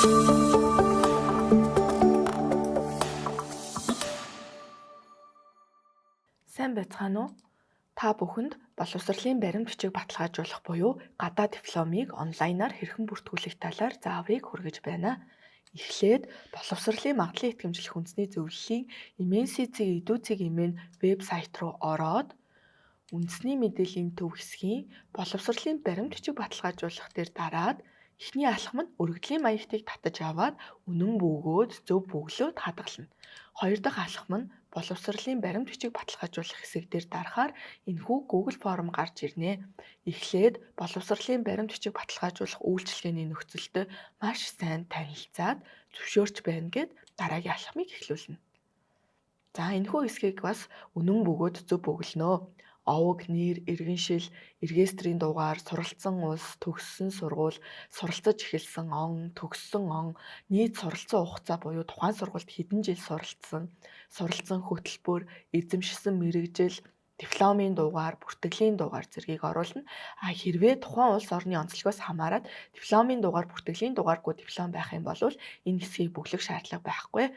Сайн байцгаана уу? Та бүхэнд боловсролын баримт бичиг баталгаажуулах буюу гадаад дипломыг онлайнаар хэрхэн бүртгүүлэх талаар зааврыг хүргэж байна. Эхлээд боловсролын магадлалын итгэмжлэх үндэсний зөвлөлийн MNC-ийн эдүүцгийн вебсайт руу ороод үндэсний мэдээллийн төв хэсгийн боловсролын баримт бичиг баталгаажуулах дээр дараад эхний алхам нь өргөдлийн маягтыг татаж аваад үнэн бөгөөд зөв бөглөөд хадгална. Хоёр дахь алхам нь боловсролын баримт бичиг баталгаажуулах хэсэг дээр дарахаар энэхүү Google форм гарч ирнэ. Эхлээд боловсролын баримт бичиг баталгаажуулах үйлчилгээний нөхцөлтэй маш сайн танилцаад зөвшөөрч байна гэд дараагийн алхмыг эхлүүлнэ. За энэхүү хэсгийг бас үнэн бөгөөд зөв бөглөнө. Овог, нэр, иргэншил, регистрийн дугаар, суралцсан улс, төгссөн сургууль, суралцаж эхэлсэн он, төгссөн он, нийт суралцсан хугацаа буюу тухайн сургуульд хэдэн жил суралцсан хөтөлбөр, эзэмшсэн мэргэжил, дипломын дугаар, бүртгэлийн дугаар зэргийг оруулна. Хэрвээ тухайн улс орны онцлогоос хамаарат дипломын дугаар, бүртгэлийн дугааргүй диплом байх юм бол энэ хэсгийг бөглөх шаардлага байхгүй.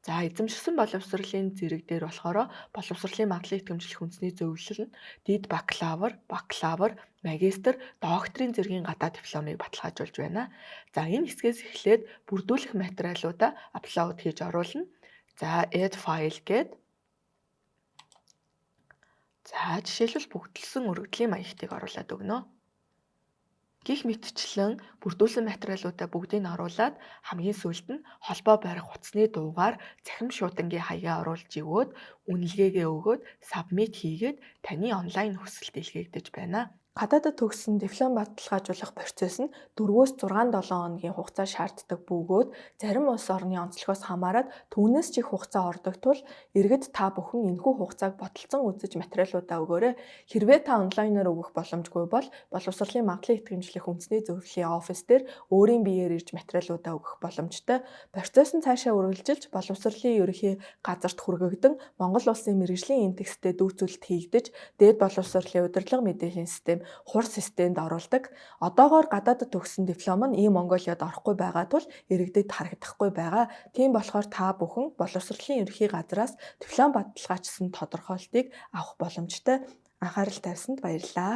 За эзэмшсэн боловсролын зэрэг дээр болохоор боловсролын магадлалын итгэмжлэх үндэсний зөвлөл нь дэд бакалавр, магистр, докторийн зэргийн гадаад дипломыг баталгаажуулж байна. За энэ хэсгээс эхлээд бүрдүүлэх материалуудаа апплод хийж оруулна. За add file гээд жишээлбэл бүгдэлсэн өргөдлийн маягтыг оруулаад өгнө. Гэх мэтчлэн бүрдүүлсэн материалуудаа бүгдийг нь оруулаад хамгийн сүүлд нь холбоо барих утасны дуугаар цахим шуудангийн хаягаа оруулж өгөөд үнэлгээгээ өгөөд submit хийгээд таны онлайн хүсэлт илгээгдэж байна. Гадаадд төгссөн диплом баталгаажуулах процесс нь 4-өөс 6-7 хоногийн хугацаа шаарддаг бөгөөд зарим улс орны онцлогоос хамаарат түүнээс ч их хугацаа ордог тул иргэд та бүхэн энэхүү хугацааг бодолцон үзэж материалуудаа өгөөрэй. Хэрвээ та онлайнаар өгөх боломжгүй бол боловсролын магадлалын итгэмжлэх үндэсний зөвлөлийн офис дээр өөрийн биеэр ирж материалуудаа өгөх боломжтой. Процесс нь цаашаа үргэлжилж боловсролын ерөнхий газарт хүргэгдэн Монгол улсын мэргэжлийн интекстэд дүүцүүлэлт хийгдэж дээд боловсролын удирдлага мэдээллийн систем хурц системд оруулдаг. Одоогоор гадаадд төгссөн диплом нь Монголиод орохгүй байгаа тул иргэдэд харагдахгүй байгаа. Тийм болохоор та бүхэн боловсролын ерөнхий газраас диплом баталгаажсан тодорхойлтыг авах боломжтой. Анхаарал тавьсанд баярлалаа.